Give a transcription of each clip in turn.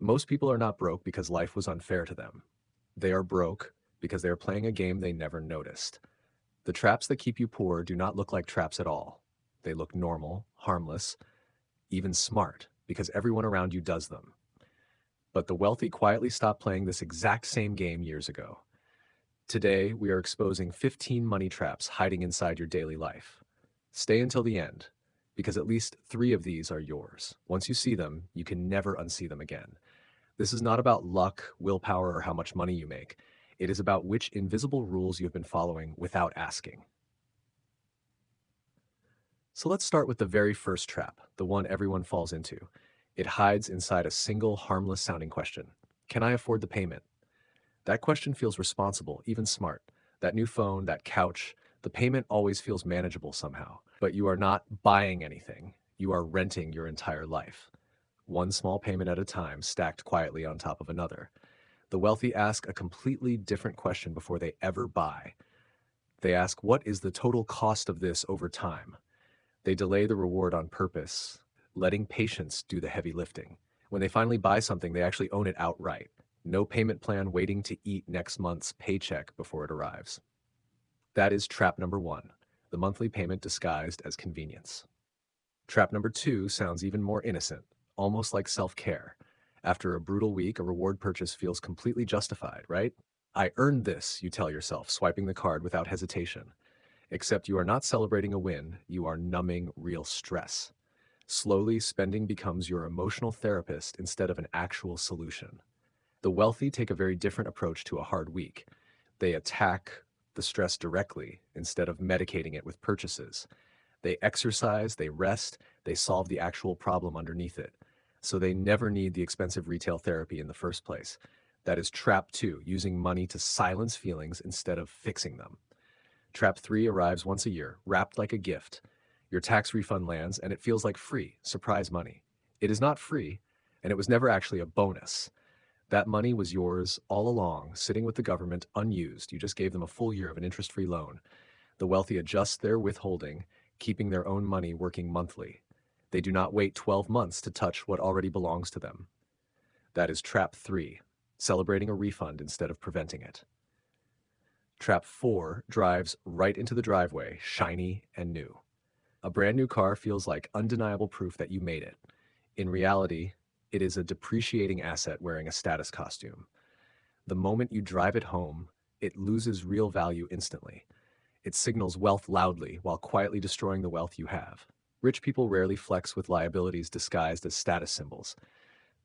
Most people are not broke because life was unfair to them. They are broke because they are playing a game they never noticed. The traps that keep you poor do not look like traps at all. They look normal, harmless, even smart, because everyone around you does them. But the wealthy quietly stopped playing this exact same game years ago. Today, we are exposing 15 money traps hiding inside your daily life. Stay until the end, because at least 3 of these are yours. Once you see them, you can never unsee them again. This is not about luck, willpower, or how much money you make. It is about which invisible rules you have been following without asking. So let's start with the very first trap, the one everyone falls into. It hides inside a single harmless sounding question. Can I afford the payment? That question feels responsible, even smart. That new phone, that couch, the payment always feels manageable somehow. But you are not buying anything. You are renting your entire life. One small payment at a time, stacked quietly on top of another. The wealthy ask a completely different question before they ever buy. They ask, what is the total cost of this over time? They delay the reward on purpose, letting patience do the heavy lifting. When they finally buy something, they actually own it outright. No payment plan waiting to eat next month's paycheck before it arrives. That is trap number 1, the monthly payment disguised as convenience. Trap number 2 sounds even more innocent, almost like self-care. After a brutal week, a reward purchase feels completely justified, right? I earned this, you tell yourself, swiping the card without hesitation. Except you are not celebrating a win, you are numbing real stress. Slowly, spending becomes your emotional therapist instead of an actual solution. The wealthy take a very different approach to a hard week. They attack the stress directly instead of medicating it with purchases. They exercise, they rest, they solve the actual problem underneath it. So they never need the expensive retail therapy in the first place. That is trap 2, using money to silence feelings instead of fixing them. Trap 3 arrives once a year, wrapped like a gift. Your tax refund lands and it feels like free, surprise money. It is not free, and it was never actually a bonus. That money was yours all along, sitting with the government unused. You just gave them a full year of an interest-free loan. The wealthy adjust their withholding, keeping their own money working monthly. They do not wait 12 months to touch what already belongs to them. That is trap 3, celebrating a refund instead of preventing it. Trap 4 drives right into the driveway, shiny and new. A brand new car feels like undeniable proof that you made it. In reality, it is a depreciating asset wearing a status costume. The moment you drive it home, it loses real value instantly. It signals wealth loudly while quietly destroying the wealth you have. Rich people rarely flex with liabilities disguised as status symbols.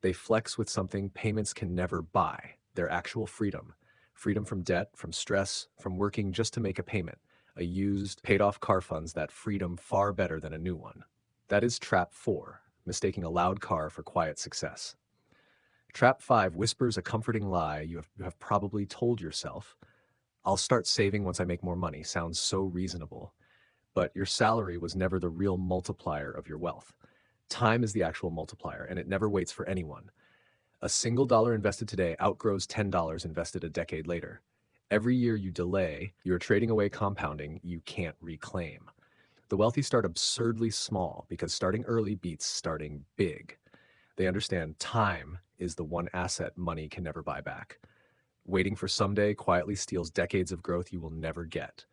They flex with something payments can never buy, their actual freedom. Freedom from debt, from stress, from working just to make a payment. A used, paid-off car funds that freedom far better than a new one. That is trap 4, mistaking a loud car for quiet success. Trap 5 whispers a comforting lie you have probably told yourself. I'll start saving once I make more money. Sounds so reasonable. But your salary was never the real multiplier of your wealth. Time is the actual multiplier, and it never waits for anyone. A single dollar invested today outgrows $10 invested a decade later. Every year you delay, you're trading away compounding you can't reclaim. The wealthy start absurdly small because starting early beats starting big. They understand time is the one asset money can never buy back. Waiting for someday quietly steals decades of growth you will never get.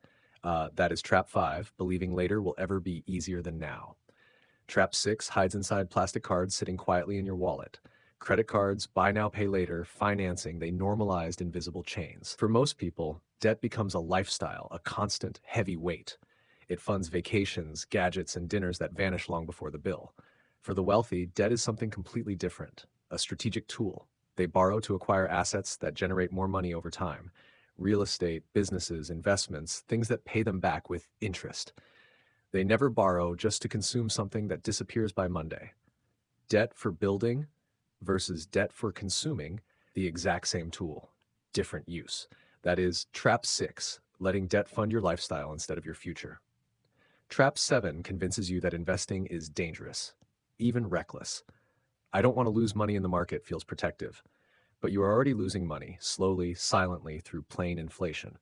That is trap 5, believing later will ever be easier than now. Trap 6 hides inside plastic cards sitting quietly in your wallet. Credit cards, buy now, pay later, financing, they normalized invisible chains. For most people, debt becomes a lifestyle, a constant, heavy weight. It funds vacations, gadgets, and dinners that vanish long before the bill. For the wealthy, debt is something completely different, a strategic tool. They borrow to acquire assets that generate more money over time. Real estate, businesses, investments, things that pay them back with interest. They never borrow just to consume something that disappears by Monday. Debt for building versus debt for consuming, the exact same tool, different use. That is trap 6, letting debt fund your lifestyle instead of your future. Trap 7 convinces you that investing is dangerous, even reckless. I don't want to lose money in the market feels protective, but you are already losing money, slowly, silently, through plain inflation.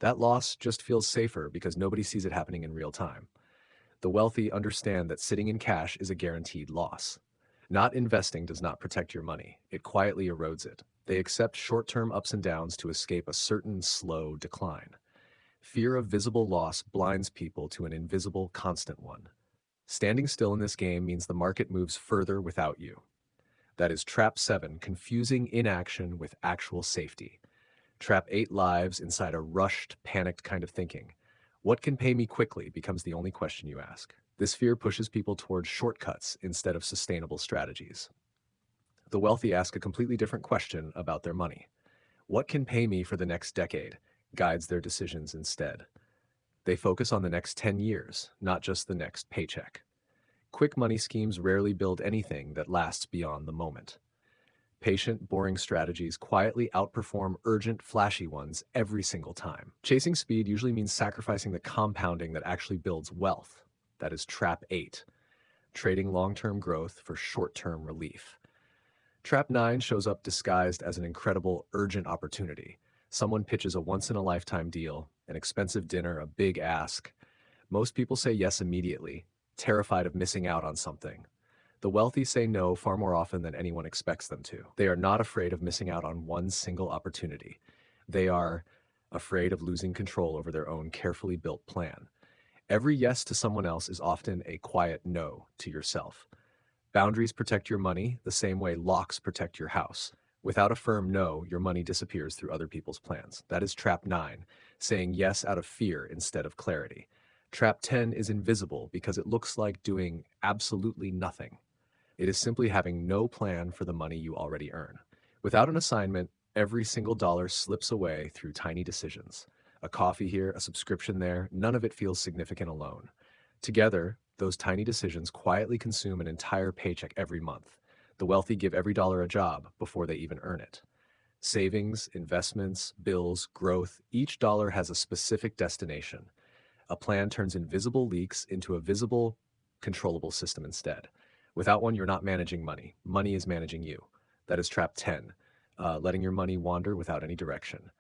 That loss just feels safer because nobody sees it happening in real time. The wealthy understand that sitting in cash is a guaranteed loss. Not investing does not protect your money, it quietly erodes it. They accept short-term ups and downs to escape a certain slow decline. Fear of visible loss blinds people to an invisible, constant one. Standing still in this game means the market moves further without you. That is Trap 7, confusing inaction with actual safety. Trap 8 lives inside a rushed, panicked kind of thinking. What can pay me quickly becomes the only question you ask. This fear pushes people towards shortcuts instead of sustainable strategies. The wealthy ask a completely different question about their money. What can pay me for the next decade guides their decisions instead. They focus on the next 10 years, not just the next paycheck. Quick money schemes rarely build anything that lasts beyond the moment. Patient, boring strategies quietly outperform urgent, flashy ones every single time. Chasing speed usually means sacrificing the compounding that actually builds wealth. That is Trap 8, trading long-term growth for short-term relief. Trap 9 shows up disguised as an incredible, urgent opportunity. Someone pitches a once-in-a-lifetime deal, an expensive dinner, a big ask. Most people say yes immediately, terrified of missing out on something. The wealthy say no far more often than anyone expects them to. They are not afraid of missing out on one single opportunity. They are afraid of losing control over their own carefully built plan. Every yes to someone else is often a quiet no to yourself. Boundaries protect your money the same way locks protect your house. Without a firm no, your money disappears through other people's plans. That is Trap 9, saying yes out of fear instead of clarity. Trap 10 is invisible because it looks like doing absolutely nothing. It is simply having no plan for the money you already earn. Without an assignment, every single dollar slips away through tiny decisions. A coffee here, a subscription there, none of it feels significant alone. Together, those tiny decisions quietly consume an entire paycheck every month. The wealthy give every dollar a job before they even earn it. Savings, investments, bills, growth, each dollar has a specific destination. A plan turns invisible leaks into a visible, controllable system instead. Without one, you're not managing money. Money is managing you. That is Trap 10, letting your money wander without any direction.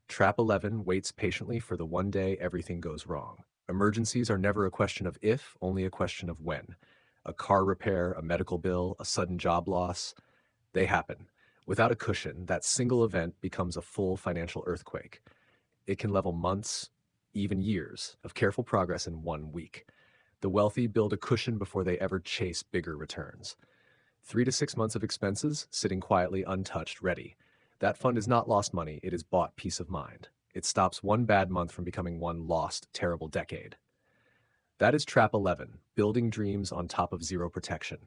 Trap 11 waits patiently for the one day everything goes wrong. Emergencies are never a question of if, only a question of when. A car repair, a medical bill, a sudden job loss, they happen. Without a cushion, that single event becomes a full financial earthquake. It can level months, even years, of careful progress in 1 week. The wealthy build a cushion before they ever chase bigger returns. 3 to 6 months of expenses, sitting quietly untouched, ready. That fund is not lost money, it is bought peace of mind. It stops one bad month from becoming one lost, terrible decade. That is Trap 11, building dreams on top of zero protection.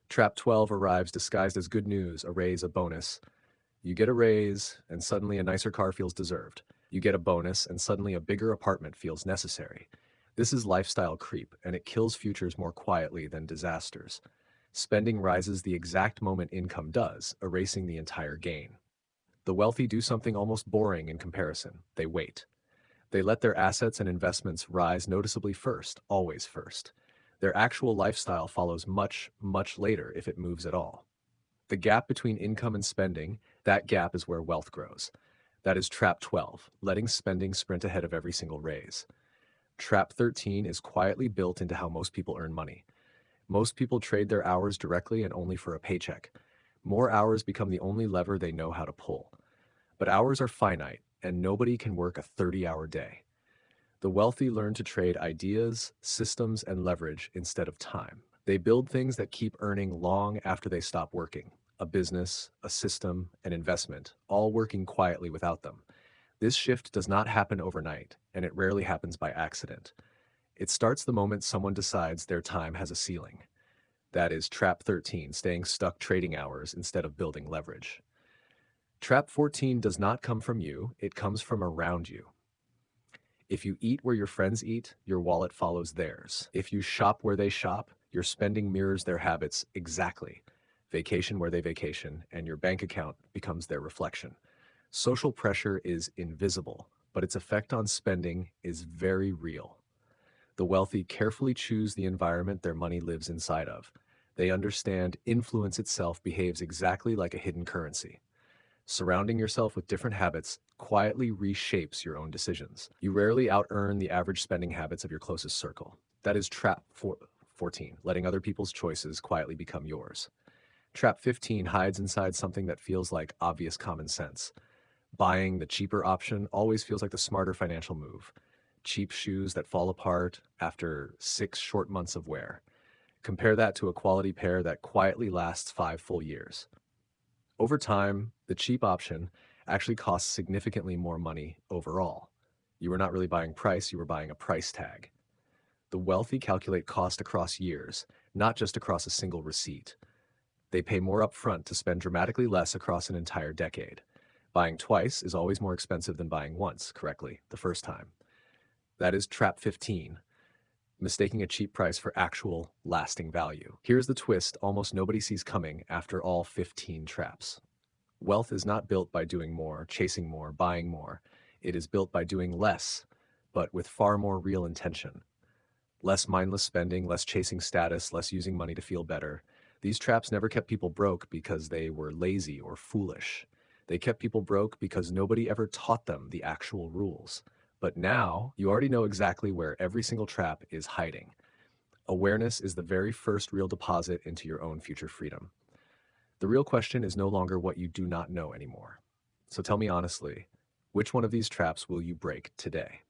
Trap 12 arrives disguised as good news, a raise, a bonus. You get a raise, and suddenly a nicer car feels deserved. You get a bonus, and suddenly a bigger apartment feels necessary. This is lifestyle creep, and it kills futures more quietly than disasters. Spending rises the exact moment income does, erasing the entire gain. The wealthy do something almost boring in comparison. They wait. They let their assets and investments rise noticeably first, always first. Their actual lifestyle follows much, much later if it moves at all. The gap between income and spending, that gap is where wealth grows. That is Trap 12, letting spending sprint ahead of every single raise. Trap 13 is quietly built into how most people earn money. Most people trade their hours directly and only for a paycheck. More hours become the only lever they know how to pull. But hours are finite, and nobody can work a 30-hour day. The wealthy learn to trade ideas, systems, and leverage instead of time. They build things that keep earning long after they stop working. A business, a system, an investment, all working quietly without them. This shift does not happen overnight, and it rarely happens by accident. It starts the moment someone decides their time has a ceiling. That is Trap 13, staying stuck trading hours instead of building leverage. Trap 14 does not come from you, it comes from around you. If you eat where your friends eat, your wallet follows theirs. If you shop where they shop, your spending mirrors their habits exactly. Vacation where they vacation, and your bank account becomes their reflection. Social pressure is invisible, but its effect on spending is very real. The wealthy carefully choose the environment their money lives inside of. They understand influence itself behaves exactly like a hidden currency. Surrounding yourself with different habits quietly reshapes your own decisions. You rarely out-earn the average spending habits of your closest circle. That is Trap 14. Letting other people's choices quietly become yours. Trap 15 hides inside something that feels like obvious common sense. Buying the cheaper option always feels like the smarter financial move. Cheap shoes that fall apart after 6 short months of wear. Compare that to a quality pair that quietly lasts 5 full years. Over time, the cheap option actually costs significantly more money overall. You were not really buying price, you were buying a price tag. The wealthy calculate cost across years, not just across a single receipt. They pay more upfront to spend dramatically less across an entire decade. Buying twice is always more expensive than buying once correctly the first time. That is trap 15, mistaking a cheap price for actual lasting value. Here's the twist almost nobody sees coming after all 15 traps. Wealth is not built by doing more, chasing more, buying more. It is built by doing less, but with far more real intention. Less mindless spending, less chasing status, less using money to feel better. These traps never kept people broke because they were lazy or foolish. They kept people broke because nobody ever taught them the actual rules. But now, you already know exactly where every single trap is hiding. Awareness is the very first real deposit into your own future freedom. The real question is no longer what you do not know anymore. So tell me honestly, which one of these traps will you break today?